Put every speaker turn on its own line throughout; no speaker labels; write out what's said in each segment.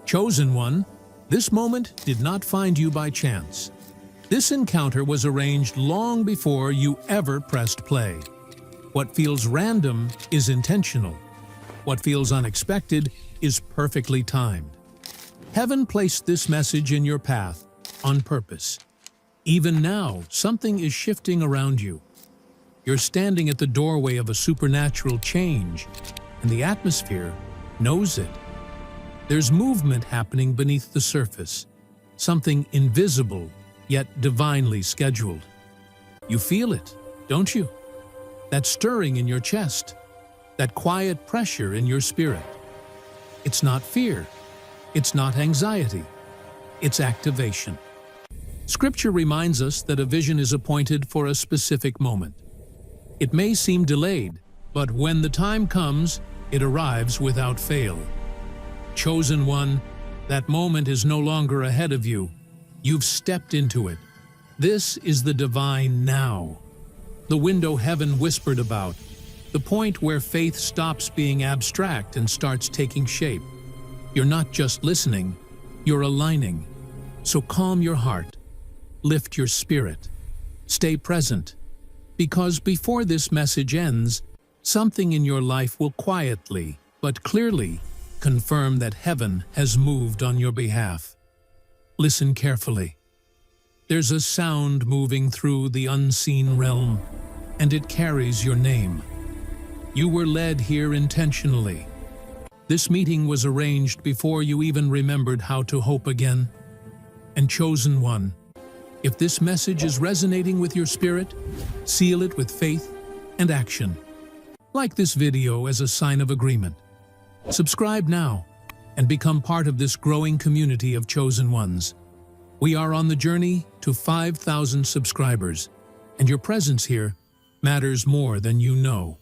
Chosen one, this moment did not find you by chance. This encounter was arranged long before you ever pressed play. What feels random is intentional. What feels unexpected is perfectly timed. Heaven placed this message in your path on purpose. Even now, something is shifting around you. You're standing at the doorway of a supernatural change, and the atmosphere knows it. There's movement happening beneath the surface, something invisible yet divinely scheduled. You feel it, don't you? That stirring in your chest, that quiet pressure in your spirit. It's not fear, it's not anxiety, it's activation. Scripture reminds us that a vision is appointed for a specific moment. It may seem delayed, but when the time comes, it arrives without fail. Chosen one, that moment is no longer ahead of you. You've stepped into it. This is the divine now. The window heaven whispered about. The point where faith stops being abstract and starts taking shape. You're not just listening, you're aligning. So calm your heart. Lift your spirit. Stay present. Because before this message ends, something in your life will quietly, but clearly, confirm that heaven has moved on your behalf. Listen carefully. There's a sound moving through the unseen realm, and it carries your name. You were led here intentionally. This meeting was arranged before you even remembered how to hope again. And chosen one, if this message is resonating with your spirit, seal it with faith and action. Like this video as a sign of agreement. Subscribe now and become part of this growing community of chosen ones. We are on the journey to 5,000 subscribers, and your presence here matters more than you know.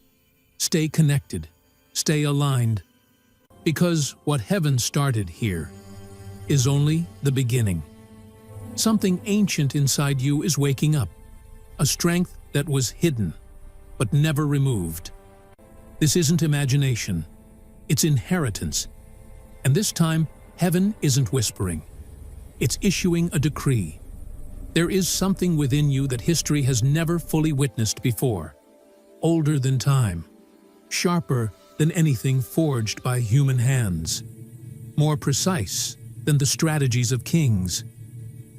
Stay connected, stay aligned, because what heaven started here is only the beginning. Something ancient inside you is waking up, a strength that was hidden, but never removed. This isn't imagination, it's inheritance. And this time, heaven isn't whispering. It's issuing a decree. There is something within you that history has never fully witnessed before. Older than time, sharper than anything forged by human hands, more precise than the strategies of kings.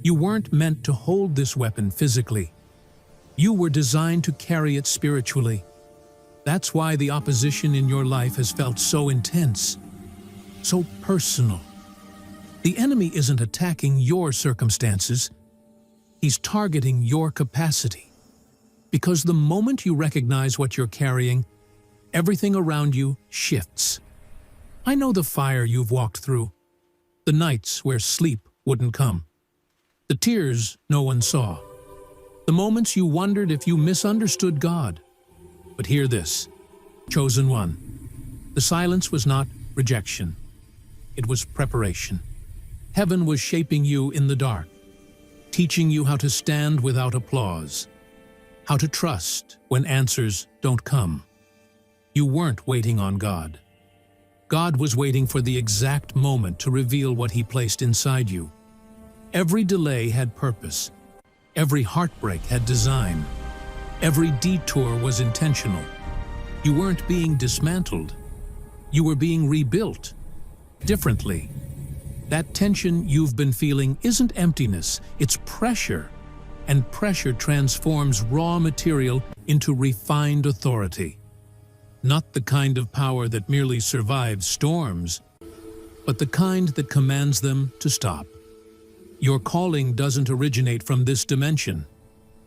You weren't meant to hold this weapon physically. You were designed to carry it spiritually. That's why the opposition in your life has felt so intense, so personal. The enemy isn't attacking your circumstances. He's targeting your capacity. Because the moment you recognize what you're carrying, everything around you shifts. I know the fire you've walked through, the nights where sleep wouldn't come, the tears no one saw, the moments you wondered if you misunderstood God. But hear this, chosen one. The silence was not rejection. It was preparation. Heaven was shaping you in the dark, teaching you how to stand without applause, how to trust when answers don't come. You weren't waiting on God. God was waiting for the exact moment to reveal what He placed inside you. Every delay had purpose. Every heartbreak had design. Every detour was intentional. You weren't being dismantled. You were being rebuilt differently. That tension you've been feeling isn't emptiness, it's pressure. And pressure transforms raw material into refined authority. Not the kind of power that merely survives storms, but the kind that commands them to stop. Your calling doesn't originate from this dimension.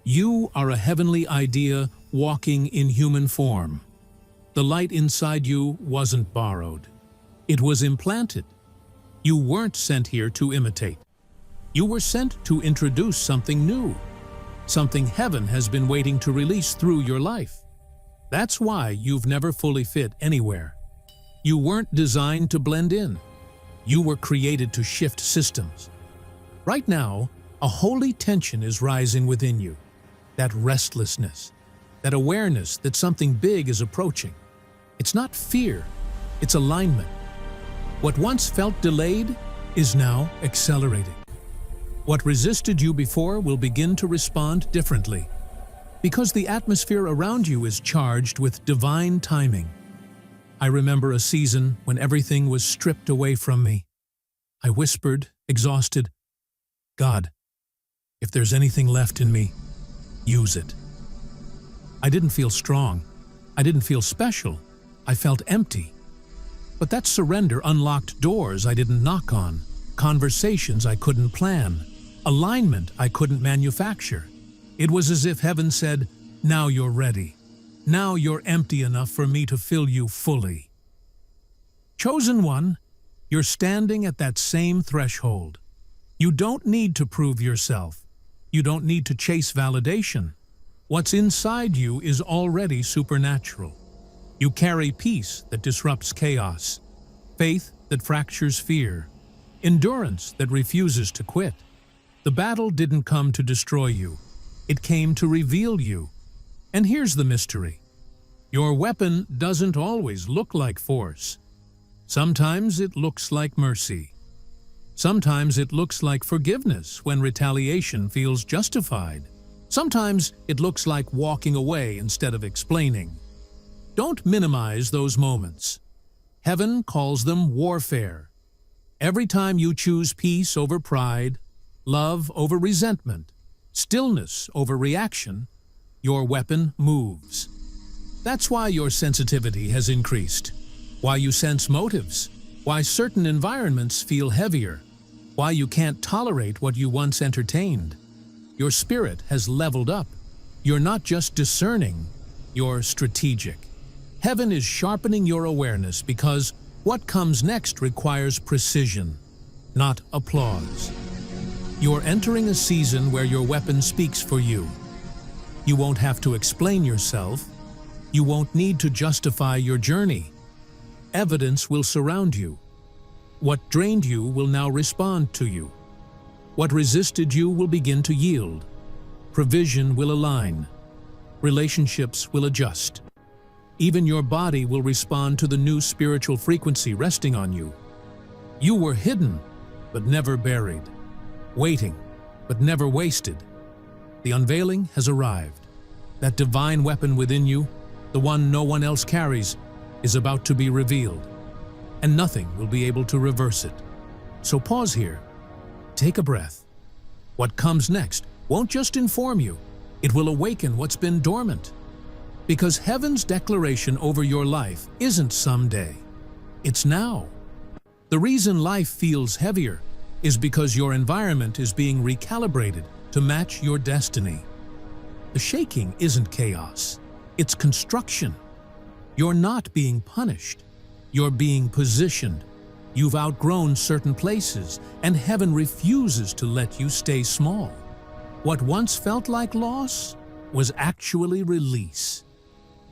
You are a heavenly idea walking in human form. The light inside you wasn't borrowed. It was implanted. You weren't sent here to imitate. You were sent to introduce something new, something heaven has been waiting to release through your life. That's why you've never fully fit anywhere. You weren't designed to blend in. You were created to shift systems. Right now, a holy tension is rising within you. That restlessness, that awareness that something big is approaching. It's not fear, it's alignment. What once felt delayed is now accelerating. What resisted you before will begin to respond differently, because the atmosphere around you is charged with divine timing. I remember a season when everything was stripped away from me. I whispered, exhausted, "God, if there's anything left in me, use it." I didn't feel strong. I didn't feel special. I felt empty. But that surrender unlocked doors I didn't knock on, conversations I couldn't plan, alignment I couldn't manufacture. It was as if heaven said, "Now you're ready. Now you're empty enough for me to fill you fully." Chosen one, you're standing at that same threshold. You don't need to prove yourself. You don't need to chase validation. What's inside you is already supernatural. You carry peace that disrupts chaos, faith that fractures fear, endurance that refuses to quit. The battle didn't come to destroy you. It came to reveal you. And here's the mystery. Your weapon doesn't always look like force. Sometimes it looks like mercy. Sometimes it looks like forgiveness when retaliation feels justified. Sometimes it looks like walking away instead of explaining. Don't minimize those moments. Heaven calls them warfare. Every time you choose peace over pride, love over resentment, stillness over reaction, your weapon moves. That's why your sensitivity has increased, why you sense motives, why certain environments feel heavier, why you can't tolerate what you once entertained. Your spirit has leveled up. You're not just discerning, you're strategic. Heaven is sharpening your awareness because what comes next requires precision, not applause. You're entering a season where your weapon speaks for you. You won't have to explain yourself. You won't need to justify your journey. Evidence will surround you. What drained you will now respond to you. What resisted you will begin to yield. Provision will align. Relationships will adjust. Even your body will respond to the new spiritual frequency resting on you. You were hidden, but never buried. Waiting, but never wasted. The unveiling has arrived. That divine weapon within you, the one no one else carries, is about to be revealed. And nothing will be able to reverse it. So pause here. Take a breath. What comes next won't just inform you. It will awaken what's been dormant. Because heaven's declaration over your life isn't someday. It's now. The reason life feels heavier is because your environment is being recalibrated to match your destiny. The shaking isn't chaos. It's construction. You're not being punished. You're being positioned. You've outgrown certain places, and heaven refuses to let you stay small. What once felt like loss was actually release.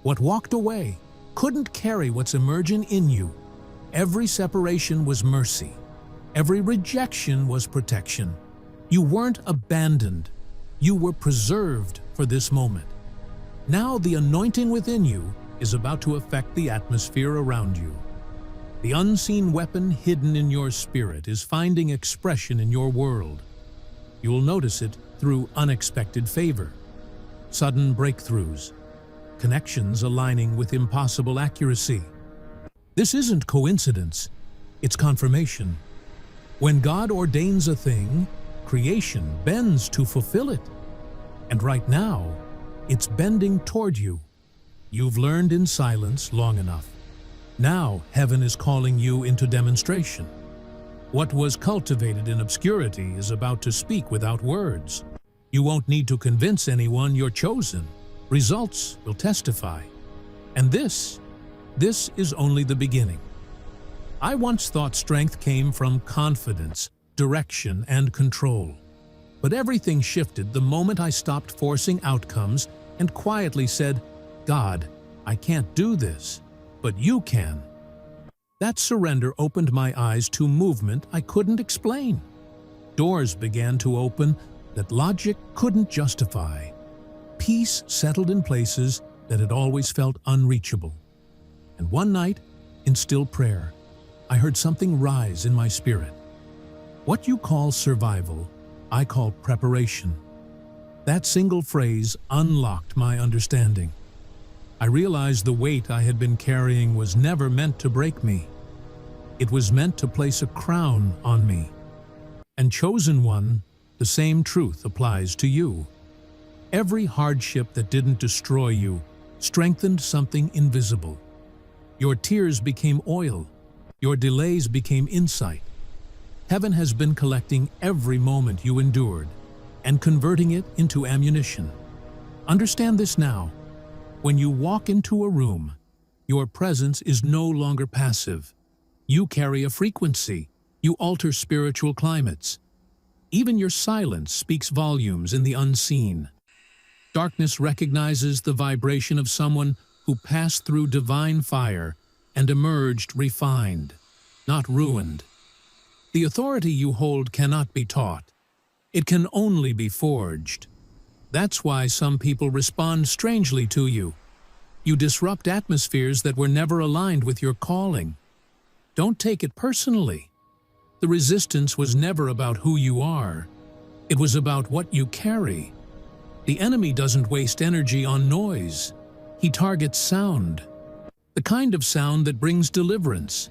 What walked away couldn't carry what's emerging in you. Every separation was mercy. Every rejection was protection. You weren't abandoned. You were preserved for this moment. Now the anointing within you is about to affect the atmosphere around you. The unseen weapon hidden in your spirit is finding expression in your world. You will notice it through unexpected favor, sudden breakthroughs, connections aligning with impossible accuracy. This isn't coincidence, it's confirmation. When God ordains a thing, creation bends to fulfill it. And right now, it's bending toward you. You've learned in silence long enough. Now heaven is calling you into demonstration. What was cultivated in obscurity is about to speak without words. You won't need to convince anyone you're chosen. Results will testify. And this is only the beginning. I once thought strength came from confidence, direction, and control. But everything shifted the moment I stopped forcing outcomes and quietly said, "God, I can't do this, but you can." That surrender opened my eyes to movement I couldn't explain. Doors began to open that logic couldn't justify. Peace settled in places that had always felt unreachable. And one night, in still prayer, I heard something rise in my spirit. What you call survival, I call preparation. That single phrase unlocked my understanding. I realized the weight I had been carrying was never meant to break me. It was meant to place a crown on me. And chosen one, the same truth applies to you. Every hardship that didn't destroy you strengthened something invisible. Your tears became oil. Your delays became insight. Heaven has been collecting every moment you endured and converting it into ammunition. Understand this now. When you walk into a room, your presence is no longer passive. You carry a frequency. You alter spiritual climates. Even your silence speaks volumes in the unseen. Darkness recognizes the vibration of someone who passed through divine fire and emerged refined, not ruined. The authority you hold cannot be taught. It can only be forged. That's why some people respond strangely to you. You disrupt atmospheres that were never aligned with your calling. Don't take it personally. The resistance was never about who you are. It was about what you carry. The enemy doesn't waste energy on noise. He targets sound. The kind of sound that brings deliverance.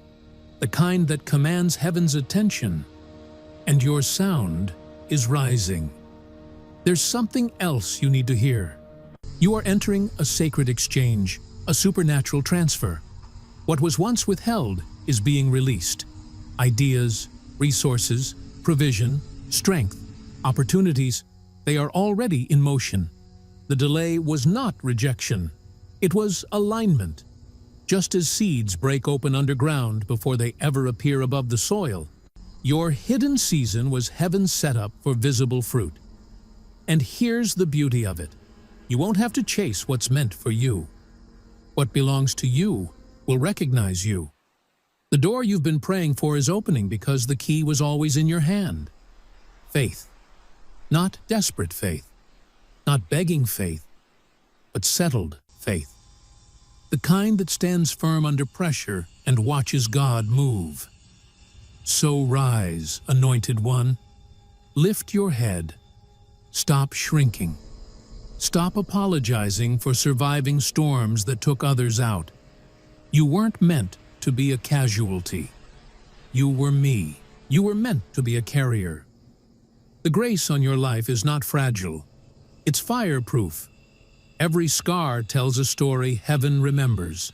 The kind that commands heaven's attention. And your sound is rising. There's something else you need to hear. You are entering a sacred exchange, a supernatural transfer. What was once withheld is being released. Ideas, resources, provision, strength, opportunities, they are already in motion. The delay was not rejection. It was alignment. Just as seeds break open underground before they ever appear above the soil, your hidden season was heaven's setup for visible fruit. And here's the beauty of it. You won't have to chase what's meant for you. What belongs to you will recognize you. The door you've been praying for is opening because the key was always in your hand. Faith. Not desperate faith. Not begging faith, but settled faith. The kind that stands firm under pressure and watches God move. So rise, anointed one. Lift your head. Stop shrinking. Stop apologizing for surviving storms that took others out. You weren't meant to be a casualty. You were me. You were meant to be a carrier. The grace on your life is not fragile. It's fireproof. Every scar tells a story heaven remembers.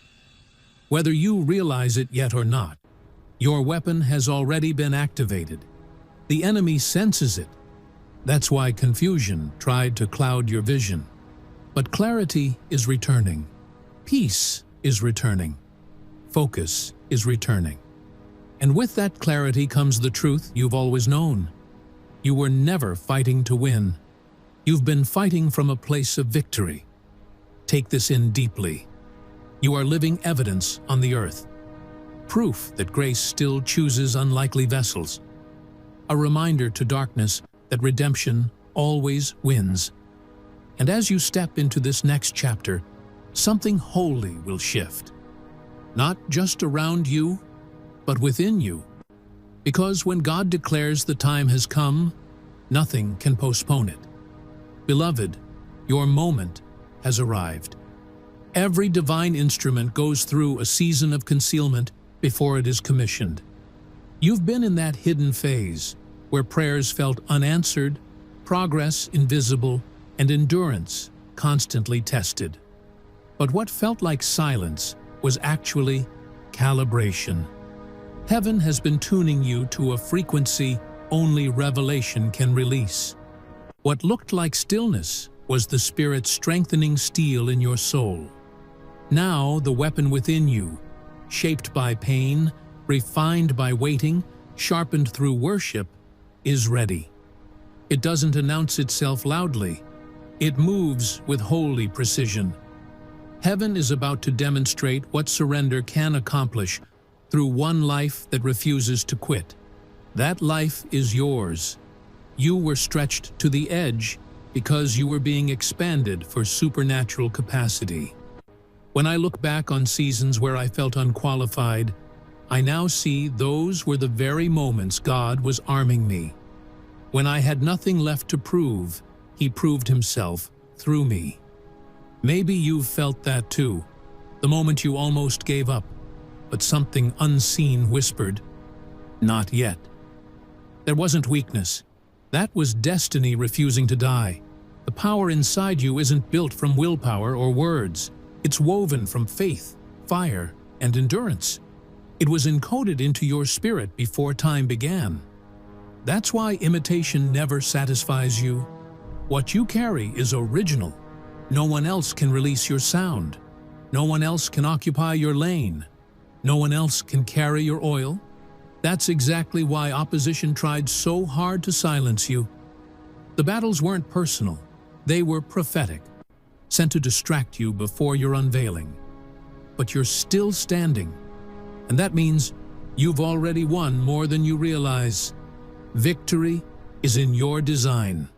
Whether you realize it yet or not, your weapon has already been activated. The enemy senses it. That's why confusion tried to cloud your vision. But clarity is returning. Peace is returning. Focus is returning. And with that clarity comes the truth you've always known. You were never fighting to win. You've been fighting from a place of victory. Take this in deeply. You are living evidence on the earth. Proof that grace still chooses unlikely vessels. A reminder to darkness that redemption always wins. And as you step into this next chapter, something holy will shift. Not just around you, but within you. Because when God declares the time has come, nothing can postpone it. Beloved, your moment has arrived. Every divine instrument goes through a season of concealment before it is commissioned. You've been in that hidden phase where prayers felt unanswered, progress invisible, and endurance constantly tested. But what felt like silence was actually calibration. Heaven has been tuning you to a frequency only revelation can release. What looked like stillness was the Spirit strengthening steel in your soul. Now the weapon within you, shaped by pain, refined by waiting, sharpened through worship, is ready. It doesn't announce itself loudly. It moves with holy precision. Heaven is about to demonstrate what surrender can accomplish through one life that refuses to quit. That life is yours. You were stretched to the edge because you were being expanded for supernatural capacity. When I look back on seasons where I felt unqualified, I now see those were the very moments God was arming me. When I had nothing left to prove, He proved Himself through me. Maybe you've felt that too, the moment you almost gave up, but something unseen whispered, "Not yet." There wasn't weakness. That was destiny refusing to die. The power inside you isn't built from willpower or words. It's woven from faith, fire, and endurance. It was encoded into your spirit before time began. That's why imitation never satisfies you. What you carry is original. No one else can release your sound. No one else can occupy your lane. No one else can carry your oil. That's exactly why opposition tried so hard to silence you. The battles weren't personal. They were prophetic, sent to distract you before your unveiling. But you're still standing, and that means you've already won more than you realize. Victory is in your design.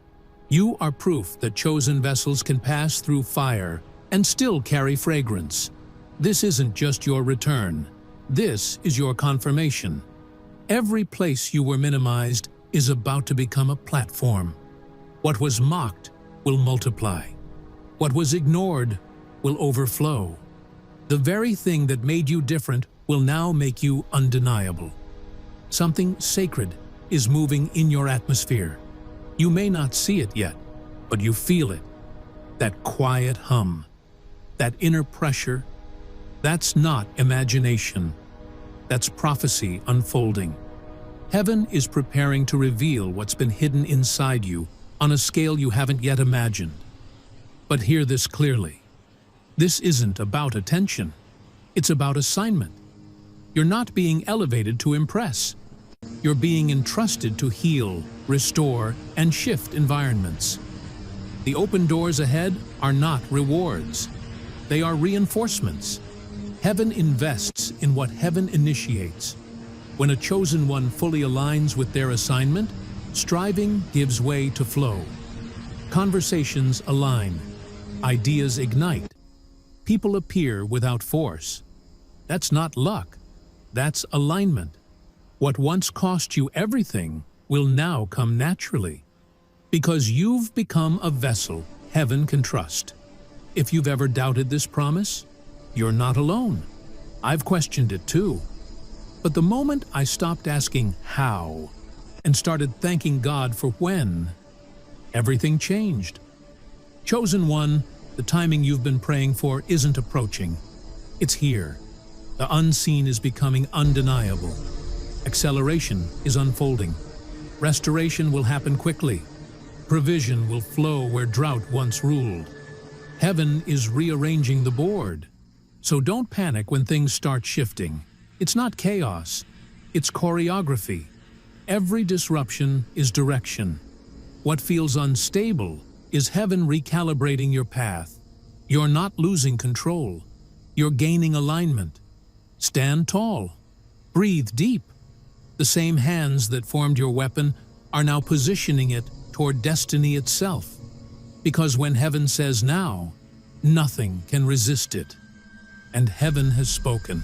You are proof that chosen vessels can pass through fire and still carry fragrance. This isn't just your return. This is your confirmation. Every place you were minimized is about to become a platform. What was mocked will multiply. What was ignored will overflow. The very thing that made you different will now make you undeniable. Something sacred is moving in your atmosphere. You may not see it yet, but you feel it. That quiet hum, that inner pressure, that's not imagination. That's prophecy unfolding. Heaven is preparing to reveal what's been hidden inside you on a scale you haven't yet imagined. But hear this clearly. This isn't about attention. It's about assignment. You're not being elevated to impress. You're being entrusted to heal, restore, and shift environments. The open doors ahead are not rewards. They are reinforcements. Heaven invests in what heaven initiates. When a chosen one fully aligns with their assignment, striving gives way to flow. Conversations align. Ideas ignite. People appear without force. That's not luck. That's alignment. What once cost you everything will now come naturally. Because you've become a vessel heaven can trust. If you've ever doubted this promise, you're not alone. I've questioned it too. But the moment I stopped asking how and started thanking God for when, everything changed. Chosen one, the timing you've been praying for isn't approaching. It's here. The unseen is becoming undeniable. Acceleration is unfolding. Restoration will happen quickly. Provision will flow where drought once ruled. Heaven is rearranging the board. So don't panic when things start shifting. It's not chaos. It's choreography. Every disruption is direction. What feels unstable is heaven recalibrating your path. You're not losing control. You're gaining alignment. Stand tall. Breathe deep. The same hands that formed your weapon are now positioning it toward destiny itself. Because when heaven says now, nothing can resist it. And heaven has spoken.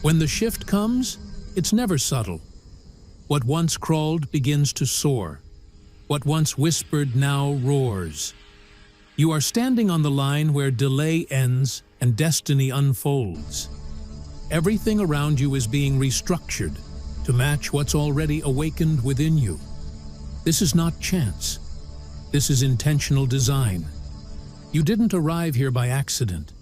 When the shift comes, it's never subtle. What once crawled begins to soar. What once whispered now roars. You are standing on the line where delay ends and destiny unfolds. Everything around you is being restructured to match what's already awakened within you. This is not chance. This is intentional design. You didn't arrive here by accident.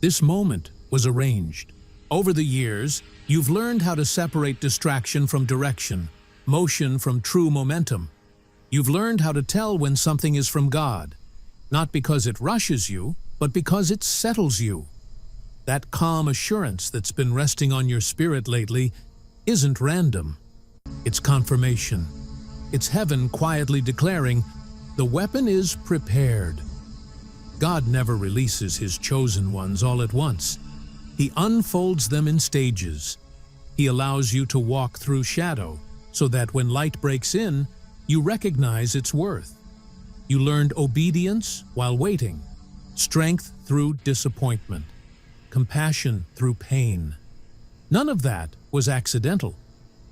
This moment was arranged. Over the years, you've learned how to separate distraction from direction, motion from true momentum. You've learned how to tell when something is from God, not because it rushes you, but because it settles you. That calm assurance that's been resting on your spirit lately isn't random. It's confirmation. It's heaven quietly declaring, the weapon is prepared. God never releases His chosen ones all at once. He unfolds them in stages. He allows you to walk through shadow so that when light breaks in, you recognize its worth. You learned obedience while waiting, strength through disappointment, compassion through pain. None of that was accidental.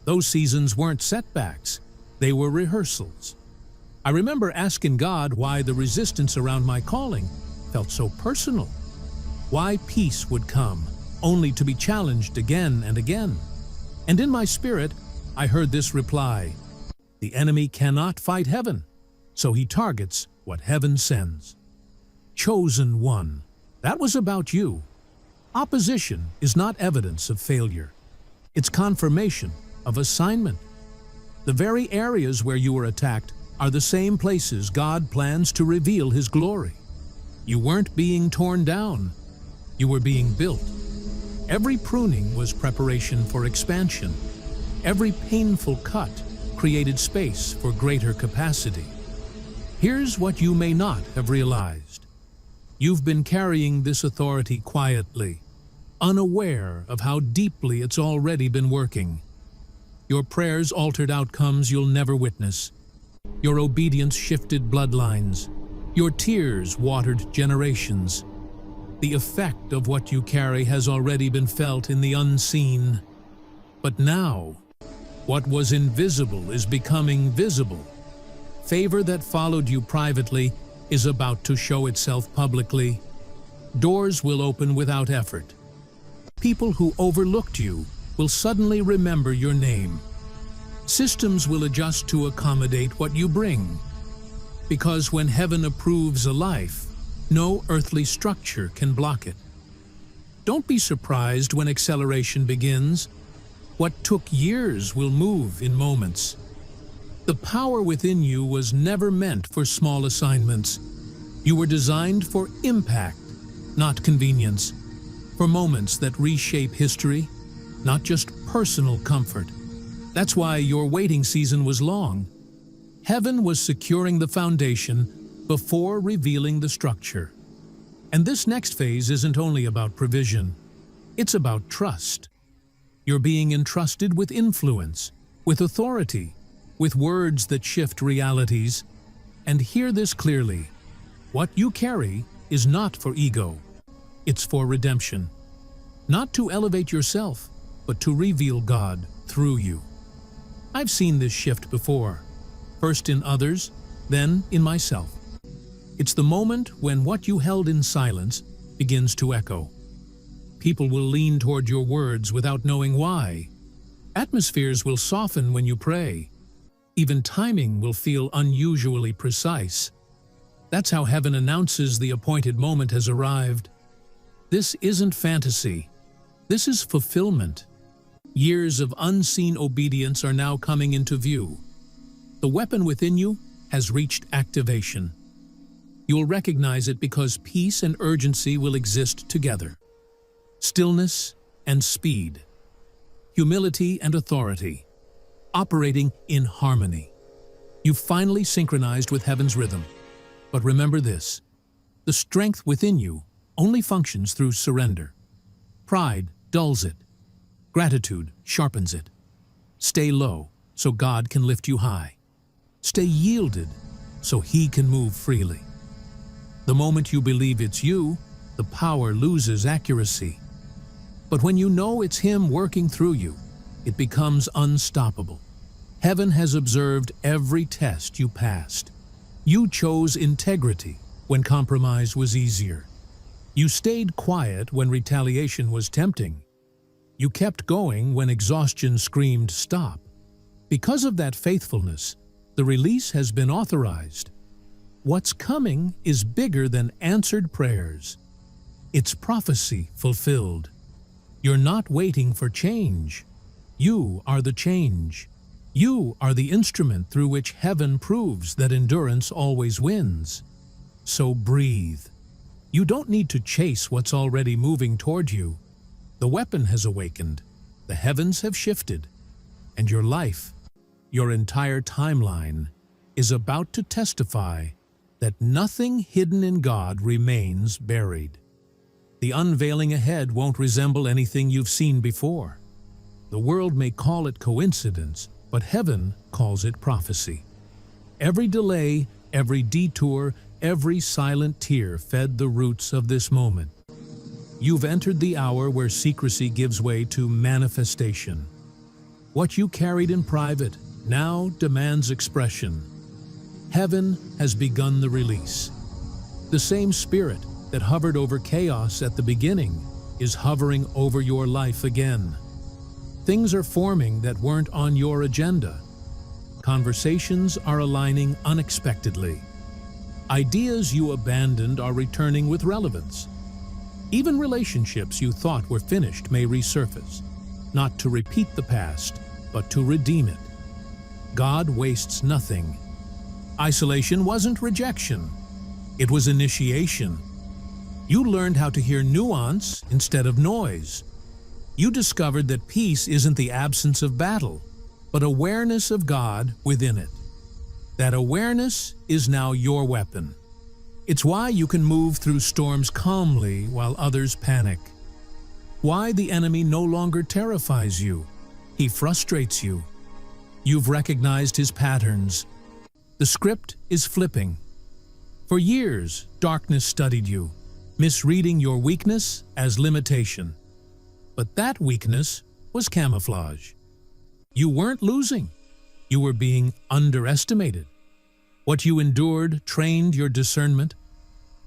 Those seasons weren't setbacks, they were rehearsals. I remember asking God why the resistance around my calling felt so personal. Why peace would come, only to be challenged again and again. And in my spirit, I heard this reply: the enemy cannot fight heaven, so he targets what heaven sends. Chosen one. That was about you. Opposition is not evidence of failure. It's confirmation of assignment. The very areas where you were attacked are the same places God plans to reveal His glory. You weren't being torn down. You were being built. Every pruning was preparation for expansion. Every painful cut created space for greater capacity. Here's what you may not have realized. You've been carrying this authority quietly, unaware of how deeply it's already been working. Your prayers altered outcomes you'll never witness. Your obedience shifted bloodlines. Your tears watered generations. The effect of what you carry has already been felt in the unseen. But now, what was invisible is becoming visible. Favor that followed you privately is about to show itself publicly. Doors will open without effort. People who overlooked you will suddenly remember your name. Systems will adjust to accommodate what you bring. Because when heaven approves a life, no earthly structure can block it. Don't be surprised when acceleration begins. What took years will move in moments. The power within you was never meant for small assignments. You were designed for impact, not convenience. For moments that reshape history, not just personal comfort. That's why your waiting season was long. Heaven was securing the foundation before revealing the structure. And this next phase isn't only about provision. It's about trust. You're being entrusted with influence, with authority, with words that shift realities. And hear this clearly. What you carry is not for ego. It's for redemption. Not to elevate yourself, but to reveal God through you. I've seen this shift before, first in others, then in myself. It's the moment when what you held in silence begins to echo. People will lean toward your words without knowing why. Atmospheres will soften when you pray. Even timing will feel unusually precise. That's how heaven announces the appointed moment has arrived. This isn't fantasy. This is fulfillment. Years of unseen obedience are now coming into view. The weapon within you has reached activation. You'll recognize it because peace and urgency will exist together. Stillness and speed. Humility and authority. Operating in harmony. You've finally synchronized with heaven's rhythm. But remember this: the strength within you only functions through surrender. Pride dulls it. Gratitude sharpens it. Stay low so God can lift you high. Stay yielded so He can move freely. The moment you believe it's you, the power loses accuracy. But when you know it's Him working through you, it becomes unstoppable. Heaven has observed every test you passed. You chose integrity when compromise was easier. You stayed quiet when retaliation was tempting. You kept going when exhaustion screamed stop. Because of that faithfulness, the release has been authorized. What's coming is bigger than answered prayers. It's prophecy fulfilled. You're not waiting for change. You are the change. You are the instrument through which heaven proves that endurance always wins. So breathe. You don't need to chase what's already moving toward you. The weapon has awakened, the heavens have shifted, and your life, your entire timeline, is about to testify that nothing hidden in God remains buried. The unveiling ahead won't resemble anything you've seen before. The world may call it coincidence, but heaven calls it prophecy. Every delay, every detour, every silent tear fed the roots of this moment. You've entered the hour where secrecy gives way to manifestation. What you carried in private now demands expression. Heaven has begun the release. The same spirit that hovered over chaos at the beginning is hovering over your life again. Things are forming that weren't on your agenda. Conversations are aligning unexpectedly. Ideas you abandoned are returning with relevance. Even relationships you thought were finished may resurface, not to repeat the past, but to redeem it. God wastes nothing. Isolation wasn't rejection. It was initiation. You learned how to hear nuance instead of noise. You discovered that peace isn't the absence of battle, but awareness of God within it. That awareness is now your weapon. It's why you can move through storms calmly while others panic. Why the enemy no longer terrifies you. He frustrates you. You've recognized his patterns. The script is flipping. For years, darkness studied you, misreading your weakness as limitation. But that weakness was camouflage. You weren't losing. You were being underestimated. What you endured trained your discernment.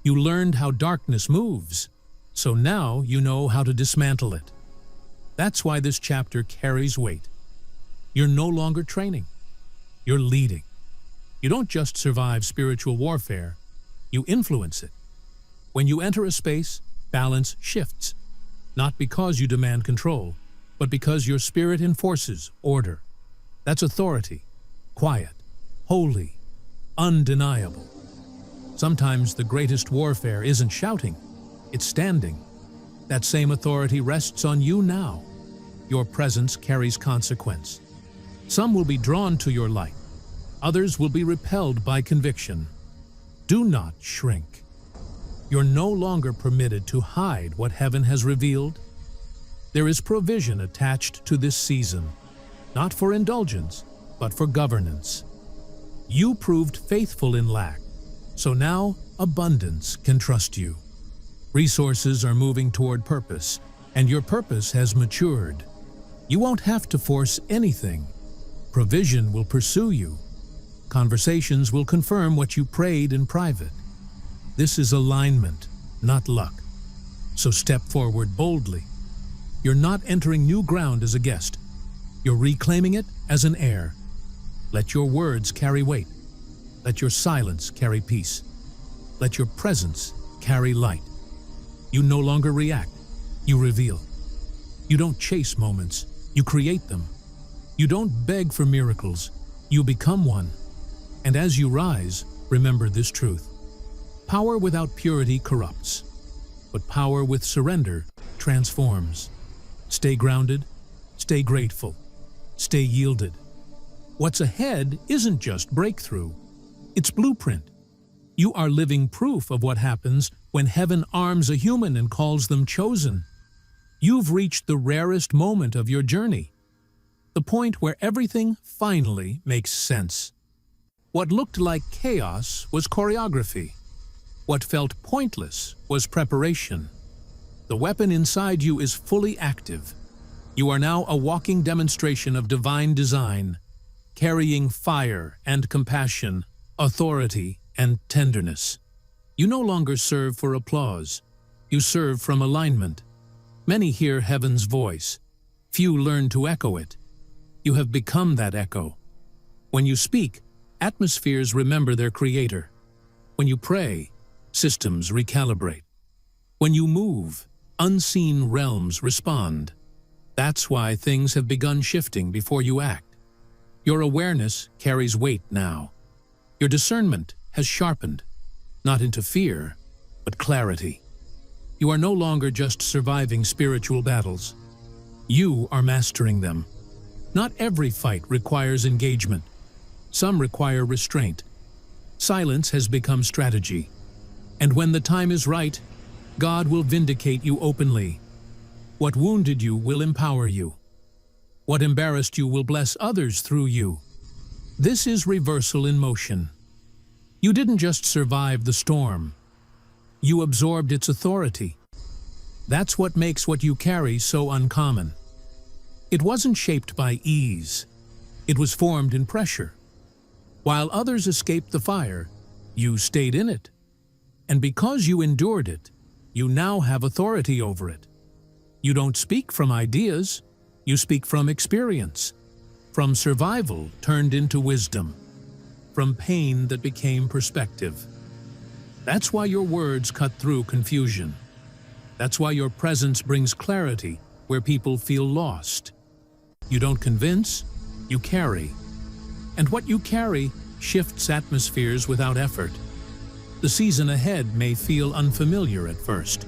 You learned how darkness moves, so now you know how to dismantle it. That's why this chapter carries weight. You're no longer training. You're leading. You don't just survive spiritual warfare, you influence it. When you enter a space, balance shifts, not because you demand control, but because your spirit enforces order. That's authority, quiet, holy, undeniable. Sometimes the greatest warfare isn't shouting, it's standing. That same authority rests on you now. Your presence carries consequence. Some will be drawn to your light. Others will be repelled by conviction. Do not shrink. You're no longer permitted to hide what heaven has revealed. There is provision attached to this season, not for indulgence, but for governance. You proved faithful in lack, so now abundance can trust you. Resources are moving toward purpose, and your purpose has matured. You won't have to force anything. Provision will pursue you. Conversations will confirm what you prayed in private. This is alignment, not luck. So step forward boldly. You're not entering new ground as a guest. You're reclaiming it as an heir. Let your words carry weight. Let your silence carry peace. Let your presence carry light. You no longer react, you reveal. You don't chase moments, you create them. You don't beg for miracles, you become one. And as you rise, remember this truth. Power without purity corrupts, but power with surrender transforms. Stay grounded, stay grateful, stay yielded. What's ahead isn't just breakthrough, it's blueprint. You are living proof of what happens when heaven arms a human and calls them chosen. You've reached the rarest moment of your journey, the point where everything finally makes sense. What looked like chaos was choreography. What felt pointless was preparation. The weapon inside you is fully active. You are now a walking demonstration of divine design, carrying fire and compassion, authority and tenderness. You no longer serve for applause. You serve from alignment. Many hear heaven's voice. Few learn to echo it. You have become that echo. When you speak, atmospheres remember their creator. When you pray, systems recalibrate. When you move, unseen realms respond. That's why things have begun shifting before you act. Your awareness carries weight now. Your discernment has sharpened, not into fear, but clarity. You are no longer just surviving spiritual battles. You are mastering them. Not every fight requires engagement. Some require restraint. Silence has become strategy. And when the time is right, God will vindicate you openly. What wounded you will empower you. What embarrassed you will bless others through you. This is reversal in motion. You didn't just survive the storm. You absorbed its authority. That's what makes what you carry so uncommon. It wasn't shaped by ease. It was formed in pressure. While others escaped the fire, you stayed in it. And because you endured it, you now have authority over it. You don't speak from ideas, you speak from experience, from survival turned into wisdom, from pain that became perspective. That's why your words cut through confusion. That's why your presence brings clarity where people feel lost. You don't convince, you carry. And what you carry shifts atmospheres without effort. The season ahead may feel unfamiliar at first.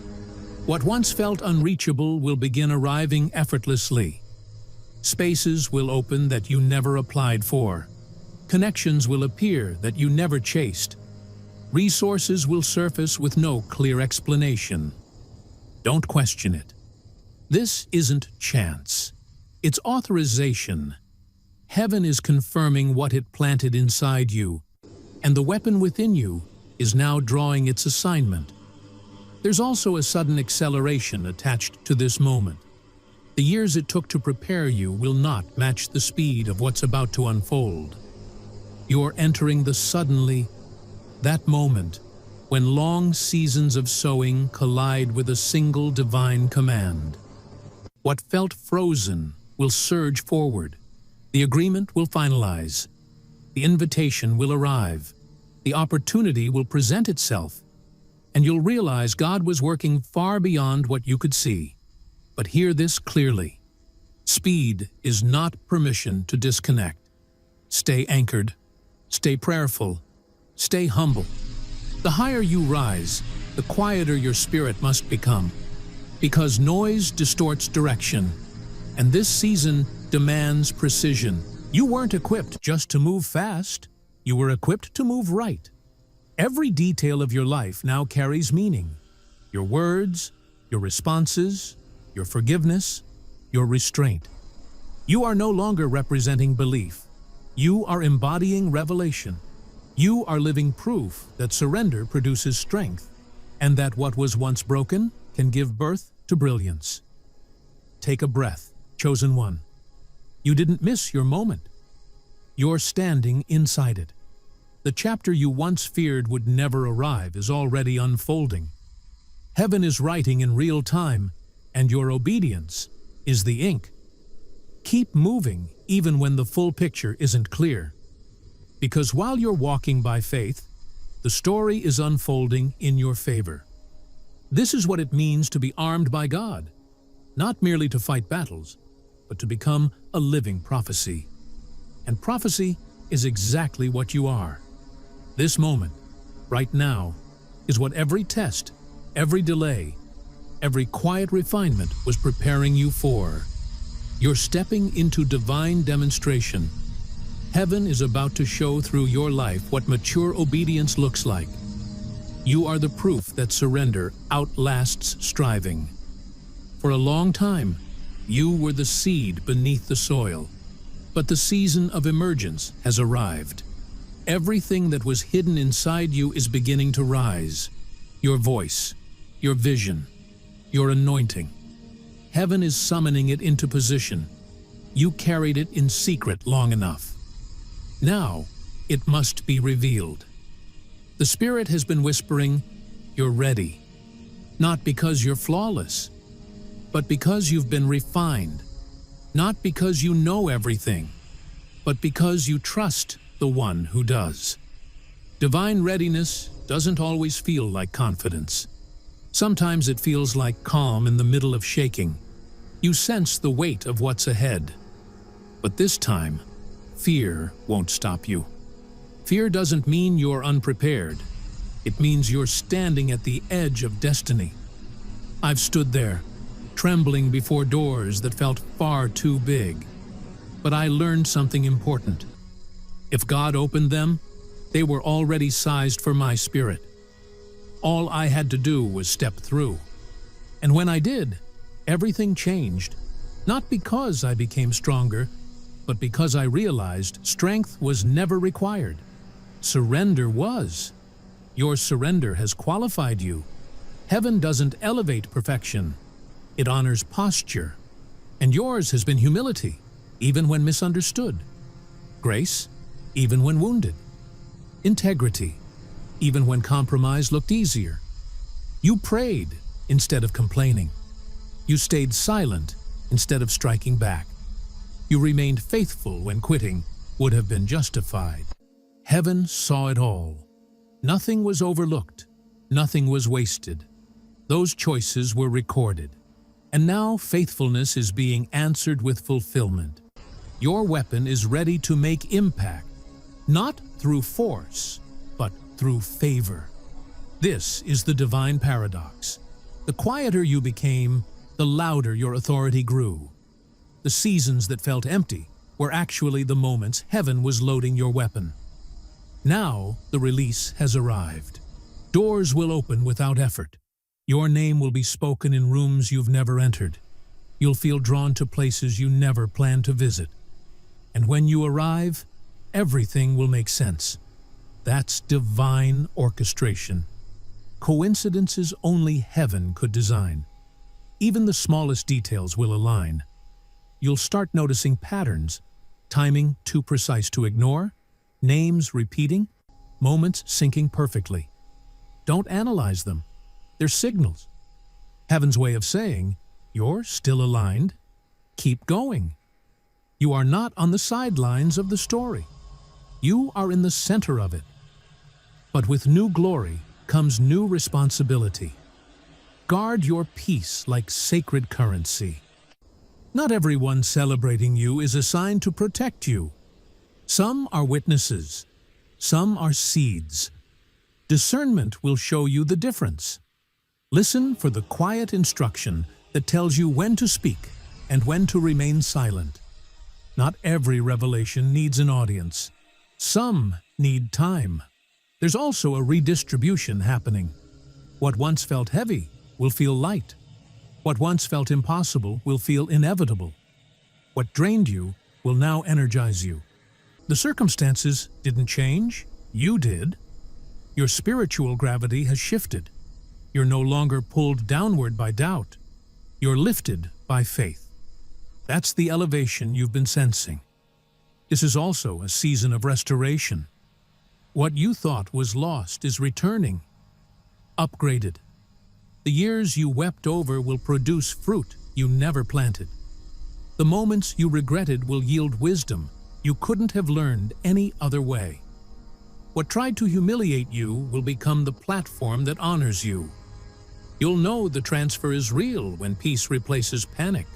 What once felt unreachable will begin arriving effortlessly. Spaces will open that you never applied for. Connections will appear that you never chased. Resources will surface with no clear explanation. Don't question it. This isn't chance. It's authorization. Heaven is confirming what it planted inside you, and the weapon within you is now drawing its assignment. There's also a sudden acceleration attached to this moment. The years it took to prepare you will not match the speed of what's about to unfold. You're entering the suddenly, that moment when long seasons of sowing collide with a single divine command. What felt frozen will surge forward. The agreement will finalize. The invitation will arrive. The opportunity will present itself. And you'll realize God was working far beyond what you could see. But hear this clearly. Speed is not permission to disconnect. Stay anchored. Stay prayerful. Stay humble. The higher you rise, the quieter your spirit must become. Because noise distorts direction. And this season demands precision. You weren't equipped just to move fast. You were equipped to move right. Every detail of your life now carries meaning. Your words, your responses, your forgiveness, your restraint. You are no longer representing belief. You are embodying revelation. You are living proof that surrender produces strength, and that what was once broken can give birth to brilliance. Take a breath, chosen one. You didn't miss your moment. You're standing inside it. The chapter you once feared would never arrive is already unfolding. Heaven is writing in real time, and your obedience is the ink. Keep moving even when the full picture isn't clear. Because while you're walking by faith, the story is unfolding in your favor. This is what it means to be armed by God, not merely to fight battles, but to become a living prophecy. And prophecy is exactly what you are. This moment, right now, is what every test, every delay, every quiet refinement was preparing you for. You're stepping into divine demonstration. Heaven is about to show through your life what mature obedience looks like. You are the proof that surrender outlasts striving. For a long time, you were the seed beneath the soil, but the season of emergence has arrived. Everything that was hidden inside you is beginning to rise. Your voice, your vision, your anointing. Heaven is summoning it into position. You carried it in secret long enough. Now, it must be revealed. The Spirit has been whispering, you're ready. Not because you're flawless, but because you've been refined. Not because you know everything, but because you trust the one who does. Divine readiness doesn't always feel like confidence. Sometimes it feels like calm in the middle of shaking. You sense the weight of what's ahead. But this time, fear won't stop you. Fear doesn't mean you're unprepared. It means you're standing at the edge of destiny. I've stood there, trembling before doors that felt far too big. But I learned something important. If God opened them, they were already sized for my spirit. All I had to do was step through. And when I did, everything changed. Not because I became stronger, but because I realized strength was never required. Surrender was. Your surrender has qualified you. Heaven doesn't elevate perfection. It honors posture. And yours has been humility, even when misunderstood. Grace, even when wounded. Integrity, even when compromise looked easier. You prayed instead of complaining. You stayed silent instead of striking back. You remained faithful when quitting would have been justified. Heaven saw it all. Nothing was overlooked. Nothing was wasted. Those choices were recorded. And now faithfulness is being answered with fulfillment. Your weapon is ready to make impact, not through force, but through favor. This is the divine paradox. The quieter you became, the louder your authority grew. The seasons that felt empty were actually the moments heaven was loading your weapon. Now the release has arrived. Doors will open without effort. Your name will be spoken in rooms you've never entered. You'll feel drawn to places you never planned to visit. And when you arrive, everything will make sense. That's divine orchestration. Coincidences only heaven could design. Even the smallest details will align. You'll start noticing patterns, timing too precise to ignore, names repeating, moments syncing perfectly. Don't analyze them. They're signals. Heaven's way of saying, you're still aligned. Keep going. You are not on the sidelines of the story. You are in the center of it. But with new glory comes new responsibility. Guard your peace like sacred currency. Not everyone celebrating you is assigned to protect you. Some are witnesses. Some are seeds. Discernment will show you the difference. Listen for the quiet instruction that tells you when to speak and when to remain silent. Not every revelation needs an audience. Some need time. There's also a redistribution happening. What once felt heavy will feel light. What once felt impossible will feel inevitable. What drained you will now energize you. The circumstances didn't change, you did. Your spiritual gravity has shifted. You're no longer pulled downward by doubt. You're lifted by faith. That's the elevation you've been sensing. This is also a season of restoration. What you thought was lost is returning, upgraded. The years you wept over will produce fruit you never planted. The moments you regretted will yield wisdom you couldn't have learned any other way. What tried to humiliate you will become the platform that honors you. You'll know the transfer is real when peace replaces panic,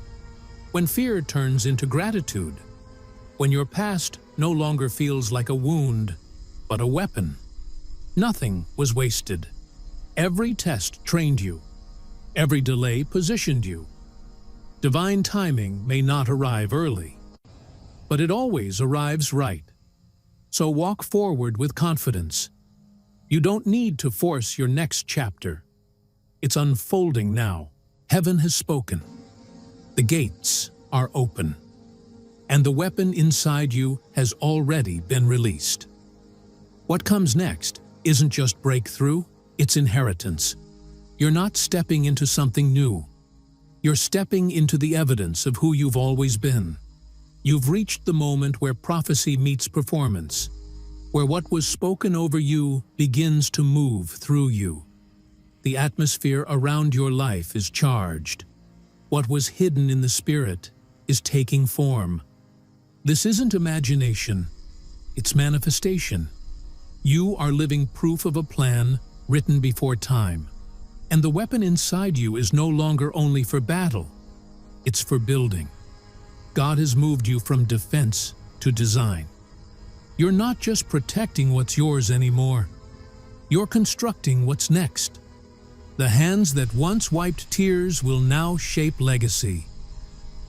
when fear turns into gratitude, when your past no longer feels like a wound, but a weapon. Nothing was wasted. Every test trained you. Every delay positioned you. Divine timing may not arrive early, but it always arrives right. So walk forward with confidence. You don't need to force your next chapter. It's unfolding now. Heaven has spoken. The gates are open. And the weapon inside you has already been released. What comes next isn't just breakthrough, it's inheritance. You're not stepping into something new. You're stepping into the evidence of who you've always been. You've reached the moment where prophecy meets performance, where what was spoken over you begins to move through you. The atmosphere around your life is charged. What was hidden in the spirit is taking form. This isn't imagination, it's manifestation. You are living proof of a plan written before time. And the weapon inside you is no longer only for battle, it's for building. God has moved you from defense to design. You're not just protecting what's yours anymore. You're constructing what's next. The hands that once wiped tears will now shape legacy.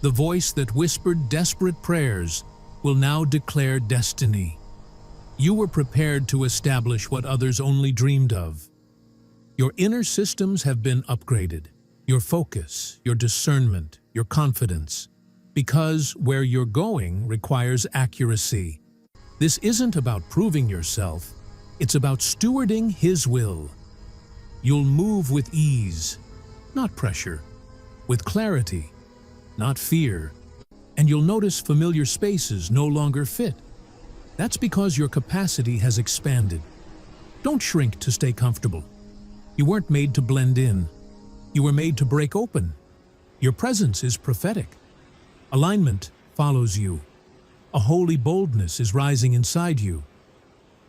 The voice that whispered desperate prayers will now declare destiny. You were prepared to establish what others only dreamed of. Your inner systems have been upgraded. Your focus, your discernment, your confidence. Because where you're going requires accuracy. This isn't about proving yourself. It's about stewarding His will. You'll move with ease, not pressure, with clarity. not fear. And you'll notice familiar spaces no longer fit. That's because your capacity has expanded. Don't shrink to stay comfortable. You weren't made to blend in. You were made to break open. Your presence is prophetic. Alignment follows you. A holy boldness is rising inside you.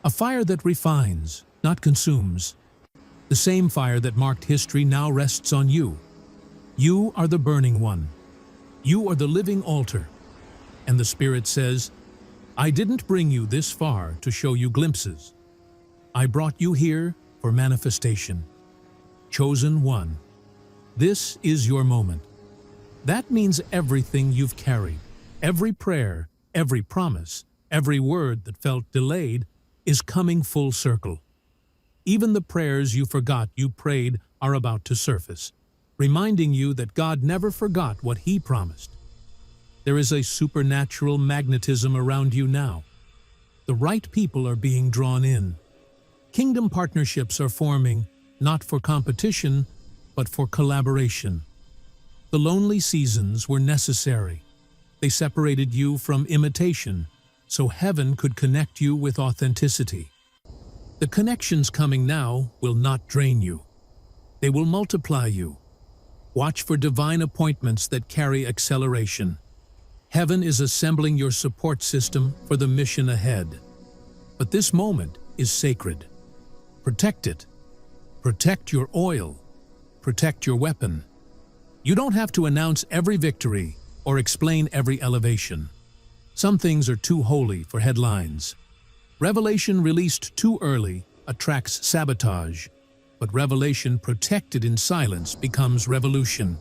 A fire that refines, not consumes. The same fire that marked history now rests on you. You are the burning one. You are the living altar. And the Spirit says, I didn't bring you this far to show you glimpses. I brought you here for manifestation. Chosen one. This is your moment. That means everything you've carried, every prayer, every promise, every word that felt delayed is coming full circle. Even the prayers you forgot you prayed are about to surface, reminding you that God never forgot what He promised. There is a supernatural magnetism around you now. The right people are being drawn in. Kingdom partnerships are forming, not for competition, but for collaboration. The lonely seasons were necessary. They separated you from imitation, so heaven could connect you with authenticity. The connections coming now will not drain you. They will multiply you. Watch for divine appointments that carry acceleration. Heaven is assembling your support system for the mission ahead. But this moment is sacred. Protect it. Protect your oil. Protect your weapon. You don't have to announce every victory or explain every elevation. Some things are too holy for headlines. Revelation released too early attracts sabotage, but revelation protected in silence becomes revolution.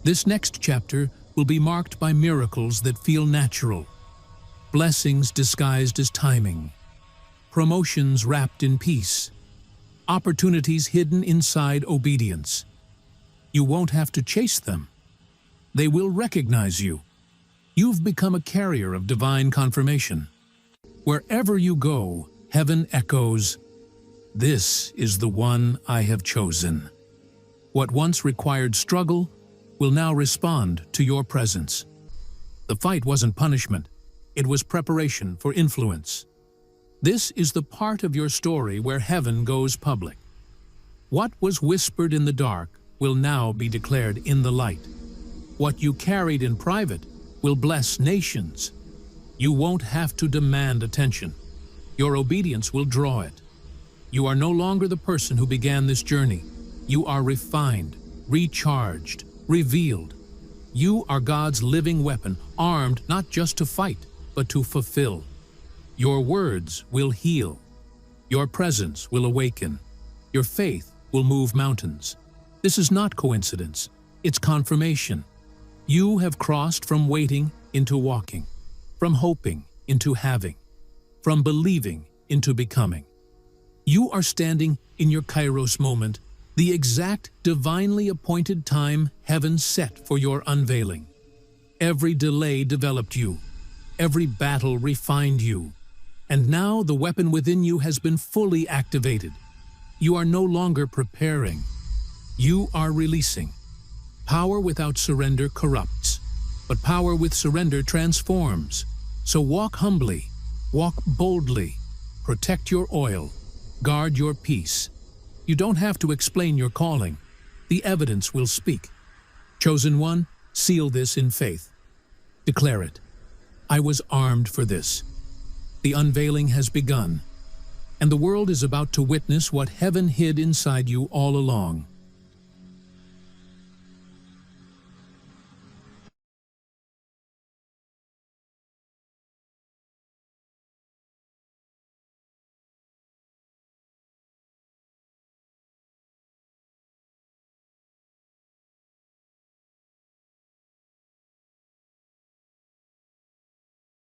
This next chapter will be marked by miracles that feel natural, blessings disguised as timing, promotions wrapped in peace, opportunities hidden inside obedience. You won't have to chase them. They will recognize you. You've become a carrier of divine confirmation. Wherever you go, heaven echoes, "This is the one I have chosen." What once required struggle will now respond to your presence. The fight wasn't punishment. It was preparation for influence. This is the part of your story where heaven goes public. What was whispered in the dark will now be declared in the light. What you carried in private will bless nations. You won't have to demand attention. Your obedience will draw it. You are no longer the person who began this journey. You are refined, recharged, revealed. You are God's living weapon, armed not just to fight, but to fulfill. Your words will heal. Your presence will awaken. Your faith will move mountains. This is not coincidence. It's confirmation. You have crossed from waiting into walking, from hoping into having, from believing into becoming. You are standing in your Kairos moment, the exact divinely appointed time heaven set for your unveiling. Every delay developed you. Every battle refined you. And now the weapon within you has been fully activated. You are no longer preparing. You are releasing. Power without surrender corrupts, but power with surrender transforms. So walk humbly, walk boldly, protect your oil, guard your peace. You don't have to explain your calling. The evidence will speak. Chosen one, seal this in faith. Declare it. I was armed for this. The unveiling has begun, and the world is about to witness what heaven hid inside you all along.